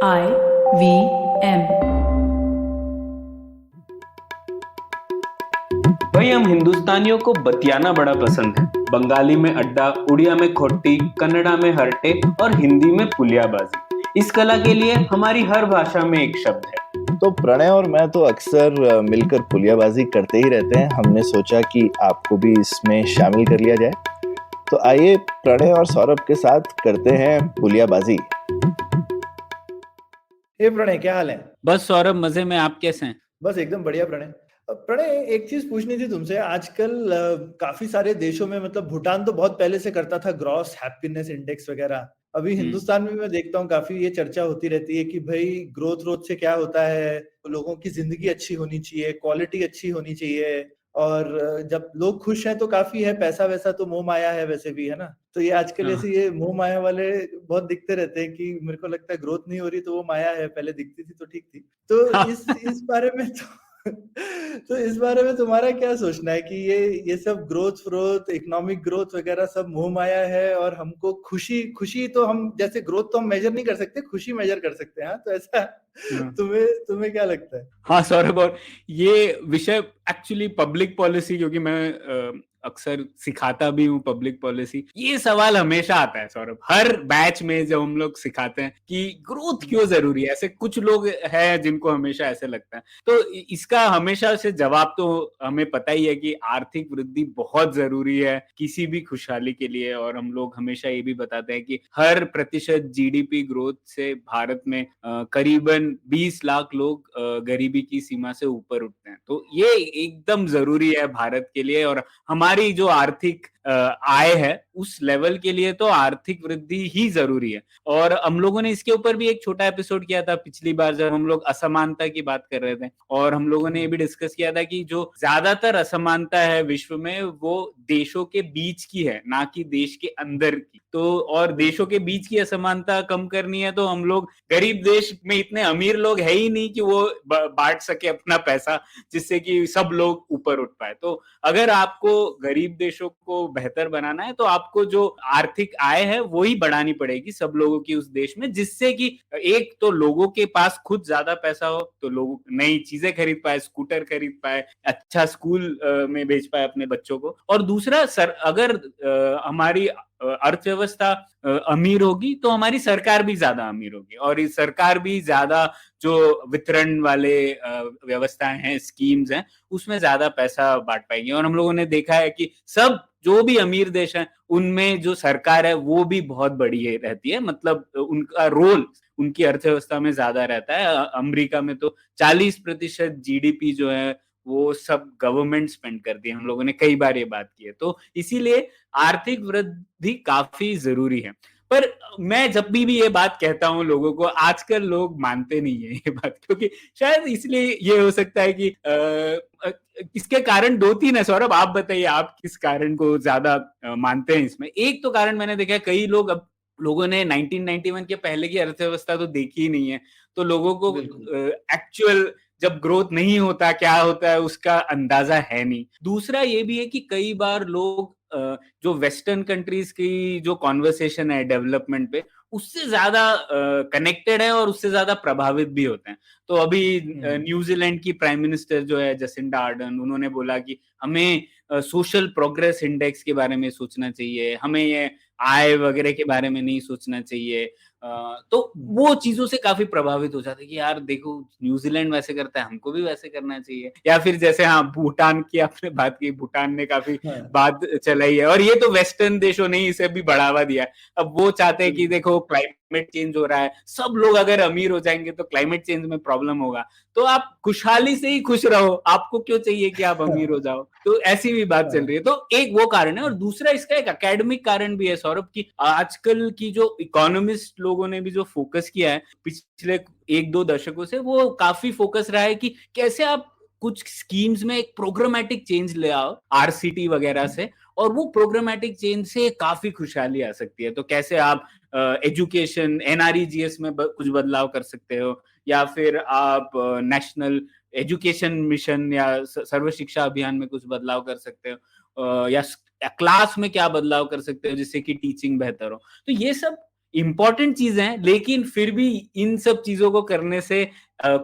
I V M। भाई हम हिंदुस्तानियों को बतियाना बड़ा पसंद है। बंगाली में अड्डा, उड़िया में खोटी, कन्नड़ा में हरटे और हिंदी में पुलियाबाजी। इस कला के लिए हमारी हर भाषा में एक शब्द है। तो प्रणय और मैं तो अक्सर मिलकर पुलियाबाजी करते ही रहते हैं। हमने सोचा कि आपको भी इसमें शामिल कर लिया जाए। तो आइए प्रणय और सौरभ के साथ करते हैं पुलियाबाजी। हे प्रणय, क्या हाल है? बस सौरभ, मजे में। आप कैसे हैं? बस एकदम बढ़िया प्रणय। प्रणय, एक चीज पूछनी थी तुमसे। आजकल काफी सारे देशों में, मतलब भूटान तो बहुत पहले से करता था ग्रॉस हैप्पीनेस इंडेक्स वगैरह। अभी हिंदुस्तान में मैं देखता हूँ काफी ये चर्चा होती रहती है कि भाई ग्रोथ रोथ से क्या होता है, लोगों की जिंदगी अच्छी होनी चाहिए, क्वालिटी अच्छी होनी चाहिए। और जब लोग खुश हैं तो काफी है, पैसा वैसा तो मोह माया है वैसे भी, है ना? तो ये आजकल हाँ। ऐसे ये मोह माया वाले बहुत दिखते रहते हैं कि मेरे को लगता है ग्रोथ नहीं हो रही तो वो माया है, पहले दिखती थी तो ठीक थी। तो इस बारे में तो इस बारे में तुम्हारा क्या सोचना है कि ये सब ग्रोथ फ्रोथ, इकोनॉमिक ग्रोथ वगैरह सब मोह माया है, और हमको खुशी खुशी तो हम जैसे ग्रोथ तो हम मेजर नहीं कर सकते, खुशी मेजर कर सकते हैं। हाँ, तो ऐसा तुम्हें तुम्हें क्या लगता है? हाँ सौरभ, और ये विषय एक्चुअली पब्लिक पॉलिसी, क्योंकि मैं अक्सर सिखाता भी हूँ पब्लिक पॉलिसी, ये सवाल हमेशा आता है सौरभ, हर बैच में जब हम लोग सिखाते हैं कि ग्रोथ क्यों जरूरी है। ऐसे कुछ लोग हैं जिनको हमेशा ऐसे लगता है। तो इसका हमेशा से जवाब तो हमें पता ही है कि आर्थिक वृद्धि बहुत जरूरी है किसी भी खुशहाली के लिए। और हम लोग हमेशा ये भी बताते हैं कि हर प्रतिशत जीडीपी ग्रोथ से भारत में करीबन 20 लाख लोग गरीबी की सीमा से ऊपर उठते हैं। तो ये एकदम जरूरी है भारत के लिए, और हमारी जो आर्थिक आय है उस लेवल के लिए तो आर्थिक वृद्धि ही जरूरी है। और हम लोगों ने इसके ऊपर भी एक छोटा एपिसोड किया था पिछली बार, जब हम लोग असमानता की बात कर रहे थे। और हम लोगों ने ये भी डिस्कस किया था कि जो ज्यादातर असमानता है विश्व में वो देशों के बीच की है, ना कि देश के अंदर की। तो और देशों के बीच की असमानता कम करनी है तो हम लोग, गरीब देश में इतने अमीर लोग है ही नहीं कि वो बांट सके अपना पैसा जिससे कि सब लोग ऊपर उठ पाए। तो अगर आपको गरीब देशों को बेहतर बनाना है तो आपको जो आर्थिक आय है वो ही बढ़ानी पड़ेगी सब लोगों की उस देश में, जिससे कि एक तो लोगों के पास खुद ज्यादा पैसा हो तो लोग नई चीजें खरीद पाए, स्कूटर खरीद पाए, अच्छा स्कूल में भेज पाए अपने बच्चों को। और दूसरा, अगर हमारी अर्थव्यवस्था अमीर होगी तो हमारी सरकार भी ज्यादा अमीर होगी, और इस सरकार भी ज्यादा जो वितरण वाले व्यवस्थाएं हैं, स्कीम्स हैं, उसमें ज्यादा पैसा बांट पाएंगे। और हम लोगों ने देखा है कि सब जो भी अमीर देश हैं उनमें जो सरकार है वो भी बहुत बड़ी रहती है, मतलब उनका रोल उनकी अर्थव्यवस्था में ज्यादा रहता है। अमेरिका में तो 40% जीडीपी जो है वो सब गवर्नमेंट स्पेंड करती है। हम लोगों ने कई बार ये बात की है। तो इसीलिए आर्थिक वृद्धि काफी जरूरी है। पर मैं जब भी ये बात कहता हूँ लोगों को, आजकल लोग मानते नहीं है ये बात, क्योंकि शायद इसलिए ये हो सकता है कि इसके कारण दो तीन है। सौरभ, आप बताइए, आप किस कारण को ज्यादा मानते हैं इसमें? एक तो कारण मैंने देखा है, कई लोग, अब लोगों ने 1991 के पहले की अर्थव्यवस्था तो देखी ही नहीं है, तो लोगों को एक्चुअल जब ग्रोथ नहीं होता क्या होता है उसका अंदाजा है नहीं। दूसरा ये भी है कि कई बार लोग जो वेस्टर्न कंट्रीज की जो कॉन्वर्सेशन है डेवलपमेंट पे, उससे ज्यादा कनेक्टेड है और उससे ज्यादा प्रभावित भी होते हैं। तो अभी न्यूजीलैंड की प्राइम मिनिस्टर जो है जसिंडा आर्डर्न, उन्होंने बोला कि हमें सोशल प्रोग्रेस इंडेक्स के बारे में सोचना चाहिए, हमें ये आय वगैरह के बारे में नहीं सोचना चाहिए। तो वो चीजों से काफी प्रभावित हो जाते हैं कि यार देखो, न्यूजीलैंड वैसे करता है, हमको भी वैसे करना चाहिए। या फिर जैसे, हाँ, भूटान की आपने बात की, भूटान ने काफी बात चलाई है, और ये तो वेस्टर्न देशों ने इसे भी बढ़ावा दिया है। अब वो चाहते हैं कि देखो क्लाइमेट चेंज हो रहा है, सब लोग अगर अमीर हो जाएंगे तो क्लाइमेट चेंज में प्रॉब्लम होगा, तो आप खुशहाली से ही खुश रहो, आपको क्यों चाहिए कि आप अमीर हो जाओ। तो ऐसी भी बात चल रही है। तो एक वो कारण है, और दूसरा इसका एक एकेडमिक कारण भी है सौरभ, की आजकल की जो इकोनॉमिस्ट लोगों ने भी जो फोकस किया है पिछले 1-2 दशकों से, वो काफी फोकस रहा है कि कैसे आप कुछ स्कीम्स में एक प्रोग्रामेटिक चेंज ले आओ आरसीटी वगैरह से, और वो प्रोग्रामेटिक चेंज से काफी खुशहाली आ सकती है। तो कैसे आप एजुकेशन, एनआरईजीएस में कुछ बदलाव कर सकते हो, या फिर आप नेशनल एजुकेशन मिशन या सर्व शिक्षा अभियान में कुछ बदलाव कर सकते हो, या क्लास में क्या बदलाव कर सकते हो जिससे कि टीचिंग बेहतर हो। तो ये सब इम्पोर्टेंट चीजें हैं, लेकिन फिर भी इन सब चीजों को करने से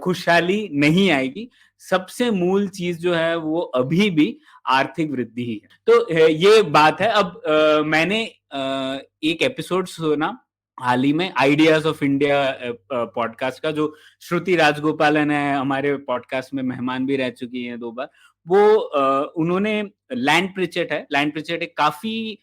खुशहाली नहीं आएगी। सबसे मूल चीज जो है वो अभी भी आर्थिक वृद्धि ही है। तो ये बात है। अब मैंने एक एपिसोड सुना हाल ही में, आइडियाज ऑफ इंडिया पॉडकास्ट का, जो श्रुति राजगोपालन है, हमारे पॉडकास्ट में मेहमान भी रह चुकी हैं 2 बार। वो उन्होंने लैंड प्रिचेट है, लैंड प्रिचेट एक काफी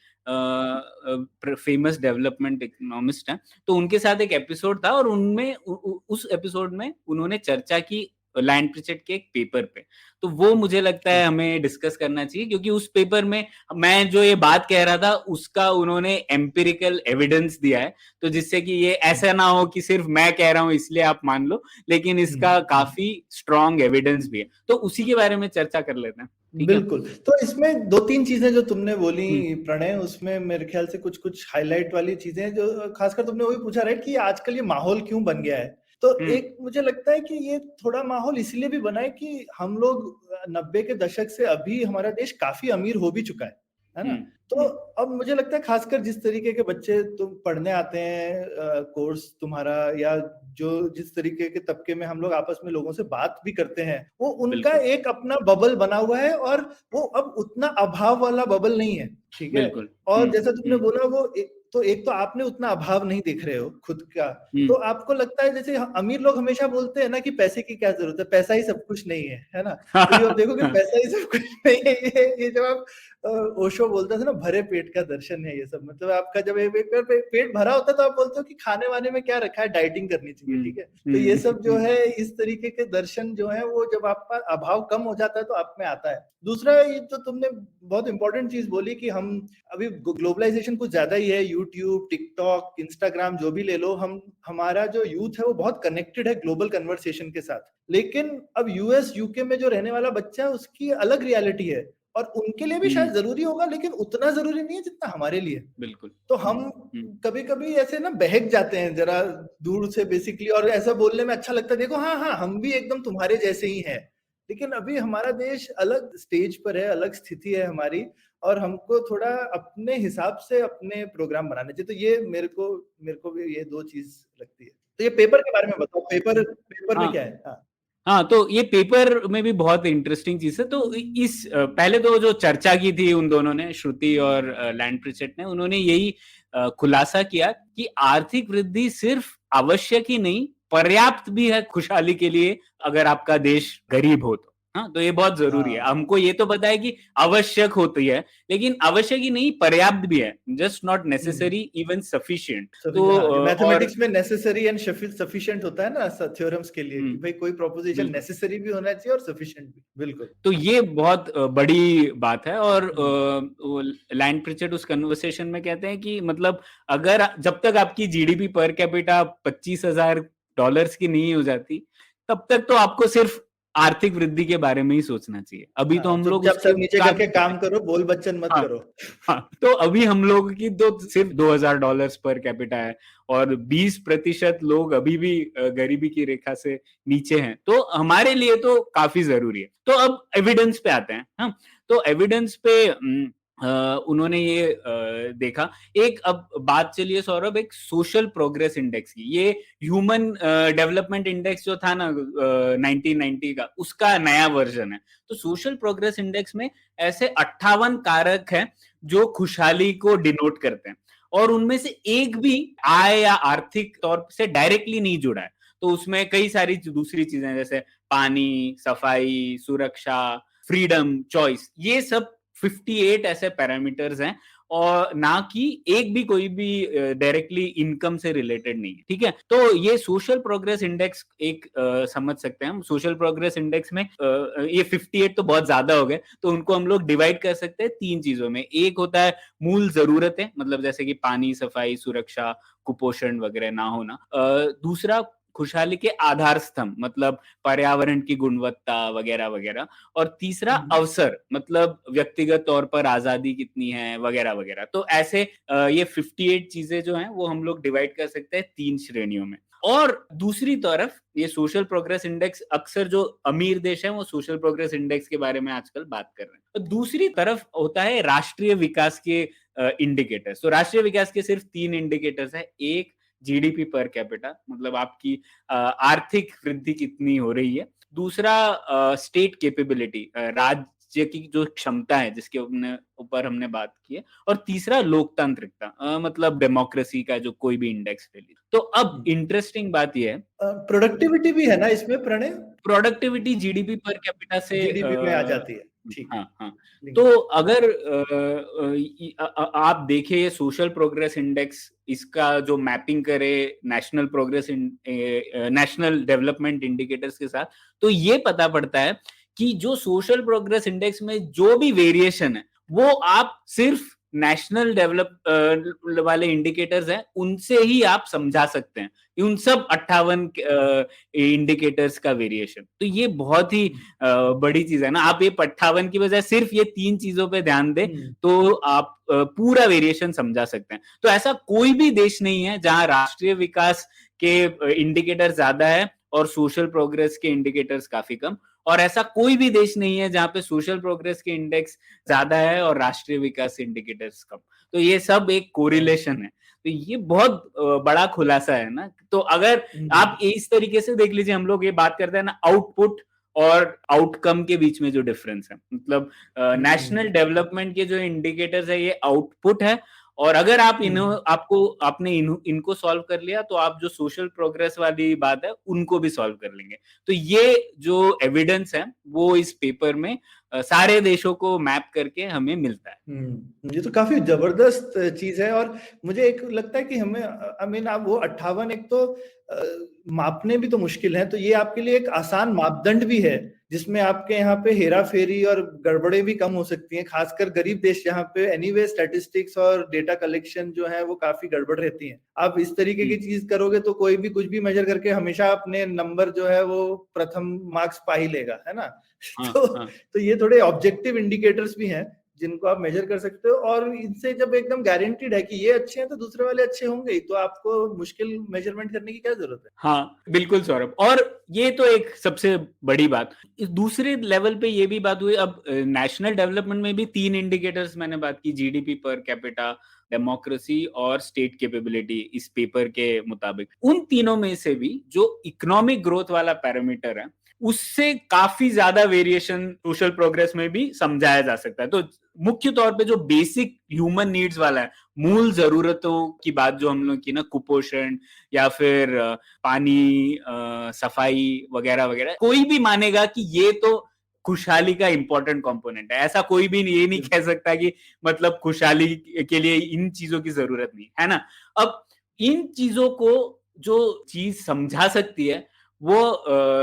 फेमस डेवलपमेंट इकोनॉमिस्ट है, तो उनके साथ एक एपिसोड था और उनमें उस एपिसोड में उन्होंने चर्चा की लैंड प्रिचेट के एक पेपर पे। तो वो मुझे लगता है हमें डिस्कस करना चाहिए, क्योंकि उस पेपर में मैं जो ये बात कह रहा था उसका उन्होंने एम्पिरिकल एविडेंस दिया है, तो जिससे कि ये ऐसा ना हो कि सिर्फ मैं कह रहा हूं इसलिए आप मान लो, लेकिन इसका काफी स्ट्रॉन्ग एविडेंस भी है। तो उसी के बारे में चर्चा कर लेते हैं। बिल्कुल। तो इसमें 2-3 चीजें जो तुमने बोली प्रणय, उसमें मेरे ख्याल से कुछ हाईलाइट वाली चीजें, जो खासकर तुमने वही पूछा राइट कि आजकल ये माहौल क्यों बन गया है। तो एक मुझे लगता है कि ये थोड़ा माहौल इसलिए भी बना है कि हम लोग 90 के दशक से अभी हमारा देश काफी अमीर हो भी चुका है ना। तो अब मुझे लगता है खासकर जिस तरीके के बच्चे तुम पढ़ने आते हैं, कोर्स तुम्हारा, या जो जिस तरीके के तबके में हम लोग आपस में लोगों से बात भी करते हैं, वो उनका एक अपना बबल बना हुआ है, और वो अब उतना अभाव वाला बबल नहीं है। ठीक है। और जैसा तुमने बोला, वो एक तो आपने उतना अभाव नहीं देख रहे हो खुद का, तो आपको लगता है, जैसे अमीर लोग हमेशा बोलते हैं ना कि पैसे की क्या जरूरत है, पैसा ही सब कुछ नहीं है ना। तो आप देखो कि पैसा ही सब कुछ नहीं है, ये जब आप ओशो बोलता था ना, भरे पेट का दर्शन है ये सब। मतलब आपका जब एक बार पेट भरा होता है तो आप बोलते हो कि खाने वाने में क्या रखा है, डाइटिंग करनी चाहिए। ठीक है। तो ये सब जो है, इस तरीके के दर्शन जो है, वो जब आपका अभाव कम हो जाता है तो आप में आता है। दूसरा, ये तो तुमने बहुत इंपॉर्टेंट चीज बोली कि हम अभी ग्लोबलाइजेशन कुछ ज्यादा ही है, यूट्यूब, टिकटॉक, इंस्टाग्राम जो भी ले लो, हमारा जो यूथ है वो बहुत कनेक्टेड है ग्लोबल कन्वर्सेशन के साथ। लेकिन अब यूएस यूके में जो रहने वाला बच्चा है, उसकी अलग रियलिटी है, और उनके लिए भी शायद जरूरी होगा, लेकिन उतना जरूरी नहीं है जितना हमारे लिए। बिल्कुल। तो हम कभी कभी ऐसे ना बहक जाते हैं जरा दूर से बेसिकली, और ऐसा बोलने में अच्छा लगता है, देखो हाँ हाँ हम भी एकदम तुम्हारे जैसे ही हैं। लेकिन अभी हमारा देश अलग स्टेज पर है, अलग स्थिति है हमारी, और हमको थोड़ा अपने हिसाब से अपने प्रोग्राम बनाने चाहिए। तो ये मेरे को भी ये 2 चीज लगती है। तो ये पेपर के बारे में बताओ, पेपर में क्या है? हाँ, तो ये पेपर में भी बहुत इंटरेस्टिंग चीज है। तो इस पहले तो जो चर्चा की थी उन दोनों ने, श्रुति और लैंड प्रिचेट ने, उन्होंने यही खुलासा किया कि आर्थिक वृद्धि सिर्फ आवश्यक ही नहीं, पर्याप्त भी है खुशहाली के लिए, अगर आपका देश गरीब हो तो। हाँ, तो ये बहुत जरूरी है। हमको ये तो पता है कि आवश्यक होती है, लेकिन आवश्यक ही नहीं, पर्याप्त भी है, just not necessary, even sufficient. तो मैथमेटिक्स में नेसेसरी एंड सफिशिएंट होता है ना थ्योरम्स के लिए, कि भाई कोई प्रोपोजिशन नेसेसरी भी होना चाहिए और सफिशिएंट भी। बिल्कुल। तो ये बहुत बड़ी बात है। और लैंड प्रिचेट उस कन्वर्सेशन में कहते हैं कि मतलब अगर जब तक आपकी जीडीपी पर कैपिटा $25,000 की नहीं हो जाती, तब तक तो आपको सिर्फ आर्थिक वृद्धि के बारे में ही सोचना चाहिए। अभी तो हम लोग जब सब नीचे करके काम करो, बोल बच्चन मत करो। हाँ, तो अभी हम लोग की तो सिर्फ $2,000 पर कैपिटा है, और 20% लोग अभी भी गरीबी की रेखा से नीचे हैं। तो हमारे लिए तो काफी जरूरी है। तो अब एविडेंस पे आते हैं। हाँ, तो एविडेंस पे उन्होंने ये देखा। एक अब बात चलिए सौरभ, एक सोशल प्रोग्रेस इंडेक्स की। ये ह्यूमन डेवलपमेंट इंडेक्स जो था ना 1990 का, उसका नया वर्जन है। तो सोशल प्रोग्रेस इंडेक्स में ऐसे 58 कारक हैं जो खुशहाली को डिनोट करते हैं, और उनमें से एक भी आय या आर्थिक तौर से डायरेक्टली नहीं जुड़ा है। तो उसमें कई सारी दूसरी चीजें, जैसे पानी, सफाई, सुरक्षा, फ्रीडम, चॉइस, ये सब 58 ऐसे पैरामीटर्स हैं, और ना कि एक भी कोई भी डायरेक्टली इनकम से रिलेटेड नहीं है। ठीक है। तो ये सोशल प्रोग्रेस इंडेक्स एक समझ सकते हैं हम। सोशल प्रोग्रेस इंडेक्स में ये 58 तो बहुत ज्यादा हो गए, तो उनको हम लोग डिवाइड कर सकते हैं 3 चीजों में। एक होता है मूल जरूरतें, मतलब जैसे कि पानी, सफाई, सुरक्षा, कुपोषण वगैरह ना होना। दूसरा खुशहाली के आधार स्तंभ, मतलब पर्यावरण की गुणवत्ता वगैरह वगैरह। और तीसरा अवसर, मतलब व्यक्तिगत तौर पर आजादी कितनी है वगैरह वगैरह। तो ऐसे ये 58 चीजें जो हैं वो हम लोग डिवाइड कर सकते हैं 3 श्रेणियों में। और दूसरी तरफ ये सोशल प्रोग्रेस इंडेक्स, अक्सर जो अमीर देश हैं वो सोशल प्रोग्रेस इंडेक्स के बारे में आजकल बात कर रहे हैं। तो दूसरी तरफ होता है राष्ट्रीय विकास के इंडिकेटर्स। तो राष्ट्रीय विकास के सिर्फ 3 इंडिकेटर्स है। एक जीडीपी पर कैपिटा, मतलब आपकी आर्थिक वृद्धि कितनी हो रही है। दूसरा स्टेट कैपेबिलिटी, राज्य की जो क्षमता है जिसके ऊपर हमने बात की है। और तीसरा लोकतांत्रिकता, मतलब डेमोक्रेसी का जो कोई भी इंडेक्स ले लीजिए। तो अब इंटरेस्टिंग बात यह है, प्रोडक्टिविटी भी है ना इसमें Pranay? Productivity GDP per capita से जीडीपी में आ जाती है, ठीक। हाँ हाँ। तो अगर आप देखिए ये सोशल प्रोग्रेस इंडेक्स, इसका जो मैपिंग करे national progress national development indicators के साथ, तो ये पता पड़ता है कि जो सोशल प्रोग्रेस इंडेक्स में जो भी वेरिएशन है वो आप सिर्फ नेशनल डेवलप वाले इंडिकेटर्स हैं उनसे ही आप समझा सकते हैं, उन सब 58 इंडिकेटर्स का वेरिएशन। तो ये बहुत ही बड़ी चीज है ना। आप ये 58 की बजाय सिर्फ ये 3 चीजों पे ध्यान दें तो आप पूरा वेरिएशन समझा सकते हैं। तो ऐसा कोई भी देश नहीं है जहां राष्ट्रीय विकास के इंडिकेटर ज्यादा है और सोशल प्रोग्रेस के इंडिकेटर्स काफी कम, और ऐसा कोई भी देश नहीं है जहां पे सोशल प्रोग्रेस के इंडेक्स ज्यादा है और राष्ट्रीय विकास इंडिकेटर्स कम। तो ये सब एक कोरिलेशन है। तो ये बहुत बड़ा खुलासा है ना। तो अगर आप इस तरीके से देख लीजिए, हम लोग ये बात करते हैं ना आउटपुट और आउटकम के बीच में जो डिफरेंस है, मतलब नेशनल डेवलपमेंट के जो इंडिकेटर्स है ये आउटपुट है, और अगर आप आपने इनको सॉल्व कर लिया तो आप जो सोशल प्रोग्रेस वाली बात है उनको भी सॉल्व कर लेंगे। तो ये जो एविडेंस है वो इस पेपर में सारे देशों को मैप करके हमें मिलता है। ये तो काफी जबरदस्त चीज है। और मुझे एक लगता है कि हमें आप वो 58 एक तो मापने भी तो मुश्किल है, तो ये आपके लिए एक आसान मापदंड भी है जिसमें आपके यहाँ पे हेरा फेरी और गड़बड़े भी कम हो सकती हैं, खासकर गरीब देश जहाँ पे एनीवे स्टैटिस्टिक्स और डेटा कलेक्शन जो है वो काफी गड़बड़ रहती हैं। आप इस तरीके की चीज करोगे तो कोई भी कुछ भी मेजर करके हमेशा अपने नंबर जो है वो प्रथम मार्क्स पा ही लेगा, है ना। तो ये थोड़े ऑब्जेक्टिव इंडिकेटर्स भी हैं जिनको आप मेजर कर सकते हो, और इनसे जब एकदम गारंटीड है कि ये अच्छे हैं तो दूसरे वाले अच्छे होंगे ही, तो आपको मुश्किल मेजरमेंट करने की क्या जरूरत है। हाँ बिल्कुल सौरभ, और ये तो एक सबसे बड़ी बात। इस दूसरे लेवल पे ये भी बात हुई, अब नेशनल डेवलपमेंट में भी 3 इंडिकेटर्स मैंने बात की, जीडीपी पर कैपिटा, डेमोक्रेसी और स्टेट कैपेबिलिटी, इस पेपर के मुताबिक। उन तीनों में से भी जो इकोनॉमिक ग्रोथ वाला पैरामीटर है उससे काफी ज्यादा वेरिएशन सोशल प्रोग्रेस में भी समझाया जा सकता है। तो मुख्य तौर पे जो बेसिक ह्यूमन नीड्स वाला है, मूल जरूरतों की बात जो हम लोग की ना, कुपोषण या फिर पानी, सफाई वगैरह वगैरह, कोई भी मानेगा कि ये तो खुशहाली का इंपॉर्टेंट कंपोनेंट है। ऐसा कोई भी ये नहीं कह सकता कि मतलब खुशहाली के लिए इन चीजों की जरूरत नहीं है ना। अब इन चीजों को जो चीज समझा सकती है वो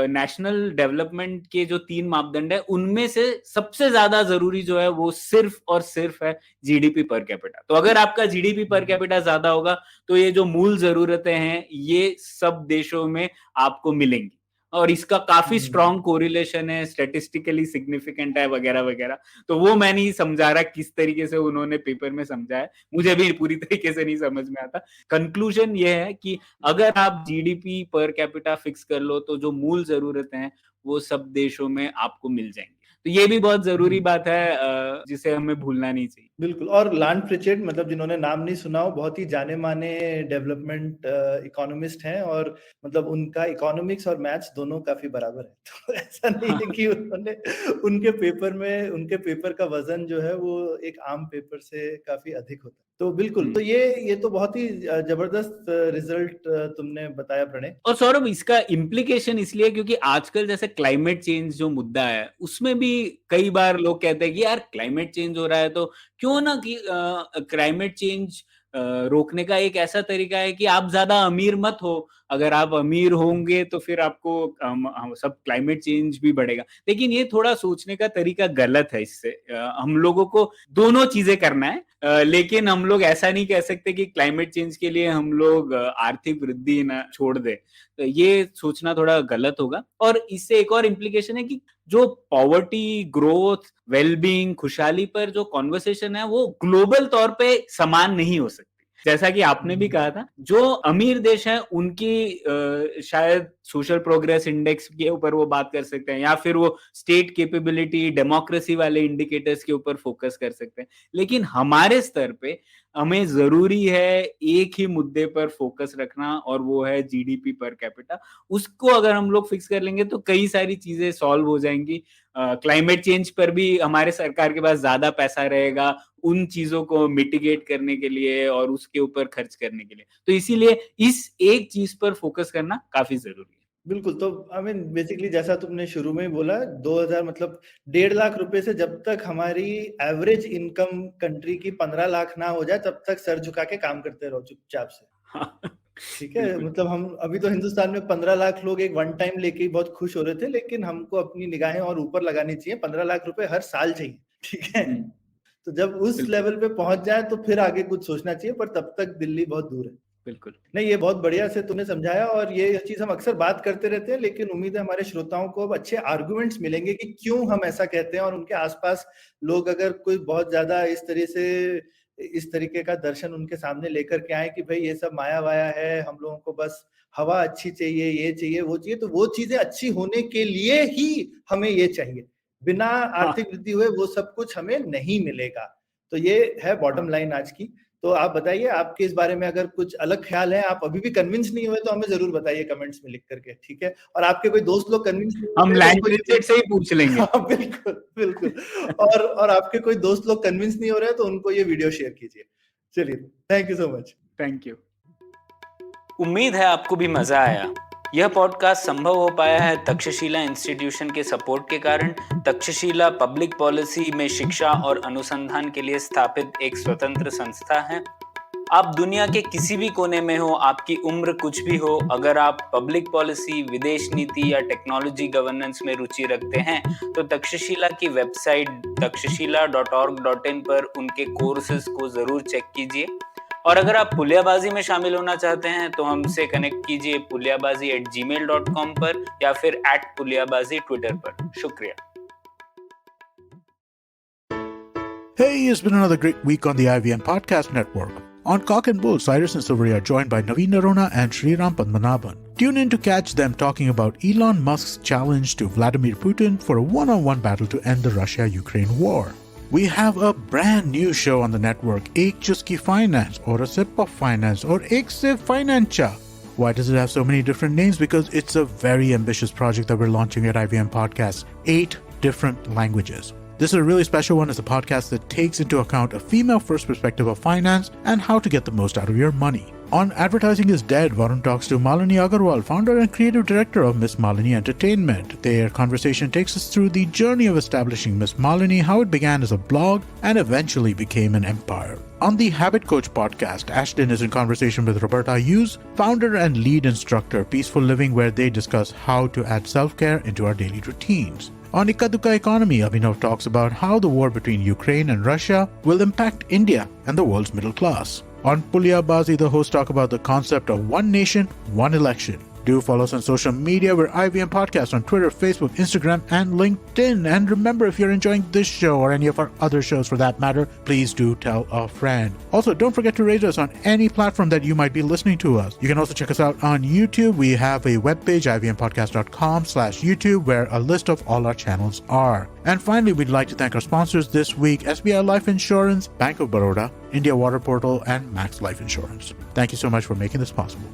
नेशनल डेवलपमेंट के जो 3 मापदंड है उनमें से सबसे ज्यादा जरूरी जो है वो सिर्फ और सिर्फ है जीडीपी पर कैपिटा। तो अगर आपका जीडीपी पर कैपिटा ज्यादा होगा तो ये जो मूल जरूरतें हैं ये सब देशों में आपको मिलेंगी, और इसका काफी स्ट्रॉन्ग कोरिलेशन है, स्टैटिस्टिकली सिग्निफिकेंट है वगैरह वगैरह। तो वो मैं नहीं समझा रहा किस तरीके से उन्होंने पेपर में समझा है, मुझे भी पूरी तरीके से नहीं समझ में आता। कंक्लूजन ये है कि अगर आप जीडीपी पर कैपिटा फिक्स कर लो तो जो मूल जरूरतें हैं वो सब देशों में आपको मिल जाएंगी। तो ये भी बहुत जरूरी बात है जिसे हमें भूलना नहीं चाहिए। बिल्कुल। और लान प्रिचेट, मतलब जिन्होंने नाम नहीं सुना हो, बहुत ही जाने माने डेवलपमेंट इकोनॉमिस्ट हैं, और मतलब उनका इकोनॉमिक्स और मैथ्स दोनों काफी बराबर है। तो ऐसा नहीं है कि उन्होंने उनके पेपर का वजन जो है वो एक आम पेपर से काफी अधिक होता है। तो बिल्कुल, तो ये तो बहुत ही जबरदस्त रिजल्ट तुमने बताया प्रणय। और सौरभ, इसका इम्प्लीकेशन इसलिए क्योंकि आजकल जैसे क्लाइमेट चेंज जो मुद्दा है उसमें भी कई बार लोग कहते हैं कि यार क्लाइमेट चेंज हो रहा है तो क्यों ना कि क्लाइमेट चेंज रोकने का एक ऐसा तरीका है कि आप ज्यादा अमीर मत हो। अगर आप अमीर होंगे तो फिर आपको सब क्लाइमेट चेंज भी बढ़ेगा। लेकिन ये थोड़ा सोचने का तरीका गलत है। इससे हम लोगों को दोनों चीजें करना है, लेकिन हम लोग ऐसा नहीं कह सकते कि क्लाइमेट चेंज के लिए हम लोग आर्थिक वृद्धि ना छोड़ दे। तो ये सोचना थोड़ा गलत होगा। और इससे एक और इम्प्लीकेशन है कि जो पॉवर्टी, ग्रोथ, वेलबींग, खुशहाली पर जो कॉन्वर्सेशन है वो ग्लोबल तौर पे समान नहीं हो सकती। जैसा कि आपने भी कहा था, जो अमीर देश हैं उनकी शायद सोशल प्रोग्रेस इंडेक्स के ऊपर वो बात कर सकते हैं, या फिर वो स्टेट कैपेबिलिटी, डेमोक्रेसी वाले इंडिकेटर्स के ऊपर फोकस कर सकते हैं। लेकिन हमारे स्तर पे हमें जरूरी है एक ही मुद्दे पर फोकस रखना, और वो है जीडीपी पर कैपिटा। उसको अगर हम लोग फिक्स कर लेंगे तो कई सारी चीजें सॉल्व हो जाएंगी। क्लाइमेट चेंज पर भी हमारे सरकार के पास ज्यादा पैसा रहेगा उन चीजों को मिटिगेट करने के लिए और उसके ऊपर खर्च करने के लिए। तो इसीलिए इस एक चीज पर फोकस करना काफी जरूरी है। बिल्कुल। तो आई मीन बेसिकली जैसा तुमने शुरू में ही बोला, 2000 मतलब 1.5 लाख रुपए से जब तक हमारी एवरेज इनकम कंट्री की 15 लाख ना हो जाए तब तक सर झुका के काम करते रहो चुपचाप से। ठीक है, मतलब हम अभी तो हिंदुस्तान में 15 लाख लोग एक वन टाइम लेके ही बहुत खुश हो रहे थे, लेकिन हमको अपनी निगाहें और ऊपर लगानी चाहिए। 15 लाख रुपए हर साल चाहिए। ठीक है, तो जब उस लेवल पे पहुंच जाए तो फिर आगे कुछ सोचना चाहिए, पर तब तक दिल्ली बहुत दूर है। बिल्कुल नहीं, ये बहुत बढ़िया से तुमने समझाया, और ये चीज हम अक्सर बात करते रहते हैं, लेकिन उम्मीद है हमारे श्रोताओं को अब अच्छे आर्गुमेंट्स मिलेंगे कि क्यों हम ऐसा कहते हैं, और उनके आसपास लोग अगर कोई बहुत ज्यादा इस तरीके का दर्शन उनके सामने लेकर के आए कि भाई ये सब माया वाया है, हम लोगों को बस हवा अच्छी चाहिए, ये चाहिए, वो चाहिए, तो वो चीजें अच्छी होने के लिए ही हमें ये चाहिए। बिना आर्थिक वृद्धि हुए वो सब कुछ हमें नहीं मिलेगा। तो ये है बॉटम लाइन आज की। तो आप बताइए, आपके इस बारे में अगर कुछ अलग ख्याल है, आप अभी भी कन्विंस नहीं हुए तो हमें जरूर बताइए कमेंट्स में लिख करके। ठीक है, और आपके कोई दोस्त लोग कन्विंस नहीं हुए, हम लैंग्वेज से ही पूछ लेंगे। हाँ, बिल्कुल बिल्कुल। और आपके कोई दोस्त लोग कन्विंस नहीं हो रहे हैं तो उनको ये वीडियो शेयर कीजिए। चलिए, thank you so much. Thank you. उम्मीद है आपको भी मजा आया। यह पॉडकास्ट संभव हो पाया है तक्षशिला इंस्टीट्यूशन के सपोर्ट के कारण। तक्षशिला पब्लिक पॉलिसी में शिक्षा और अनुसंधान के लिए स्थापित एक स्वतंत्र संस्था है। आप दुनिया के किसी भी कोने में हो, आपकी उम्र कुछ भी हो, अगर आप पब्लिक पॉलिसी, विदेश नीति या टेक्नोलॉजी गवर्नेंस में रुचि रखते हैं तो तक्षशिला की वेबसाइट takshashila.org.in पर उनके कोर्सेज को जरूर चेक कीजिए। और अगर आप पुलियाबाजी में शामिल होना चाहते हैं तो हमसे कनेक्ट कीजिए puliyabazi@gmail.com पर या फिर @puliyabazi ट्विटर पर। शुक्रिया। Hey, it's been another great week on the IVM Podcast Network. On Cock and Bull, Cyrus and Silvery are joined by Naveen Narona and Sriram Padmanabhan. Tune in to catch them talking about Elon Musk's challenge to Vladimir Putin for a one-on-one battle to end the Russia-Ukraine war. We have a brand new show on the network, Ek Chuski Finance, or a Sip of Finance, or Ek Sip Financha. Why does it have so many different names? Because it's a very ambitious project that we're launching at IVM Podcasts. 8 different languages. This is a really special one. It's a podcast that takes into account a female-first perspective of finance and how to get the most out of your money. On Advertising is Dead, Varun talks to Malini Agarwal, founder and creative director of Miss Malini Entertainment. Their conversation takes us through the journey of establishing Miss Malini, how it began as a blog and eventually became an empire. On the Habit Coach podcast, Ashton is in conversation with Roberta Hughes, founder and lead instructor, Peaceful Living, where they discuss how to add self-care into our daily routines. On Ikka Dukka Economy, Abhinav talks about how the war between Ukraine and Russia will impact India and the world's middle class. On Puliyabazi, the hosts talk about the concept of one nation, one election. Do follow us on social media. We're IVM Podcast on Twitter, Facebook, Instagram, and LinkedIn. And remember, if you're enjoying this show or any of our other shows for that matter, please do tell a friend. Also, don't forget to rate us on any platform that you might be listening to us. You can also check us out on YouTube. We have a webpage, ivmpodcast.com/YouTube, where a list of all our channels are. And finally, we'd like to thank our sponsors this week, SBI Life Insurance, Bank of Baroda, India Water Portal, and Max Life Insurance. Thank you so much for making this possible.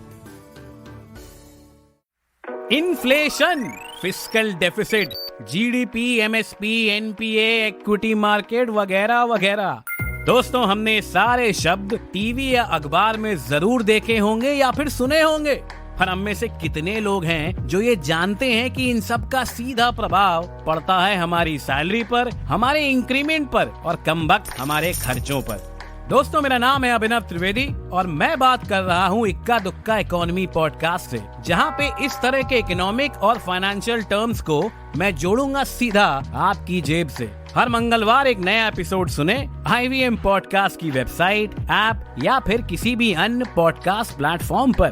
Inflation, fiscal deficit, GDP, MSP, NPA, equity market वगैरह वगैरह। दोस्तों, हमने सारे शब्द TV या अखबार में जरूर देखे होंगे या फिर सुने होंगे, पर हम में से कितने लोग हैं जो ये जानते हैं कि इन सब का सीधा प्रभाव पड़ता है हमारी सैलरी पर, हमारे इंक्रीमेंट पर और कमबख्त हमारे खर्चों पर। दोस्तों, मेरा नाम है अभिनव त्रिवेदी और मैं बात कर रहा हूँ इक्का दुक्का इकोनॉमी पॉडकास्ट से, जहाँ पे इस तरह के इकोनॉमिक और फाइनेंशियल टर्म्स को मैं जोड़ूंगा सीधा आपकी जेब से। हर मंगलवार एक नया एपिसोड सुने IVM पॉडकास्ट की वेबसाइट, ऐप या फिर किसी भी अन्य पॉडकास्ट प्लेटफॉर्म पर।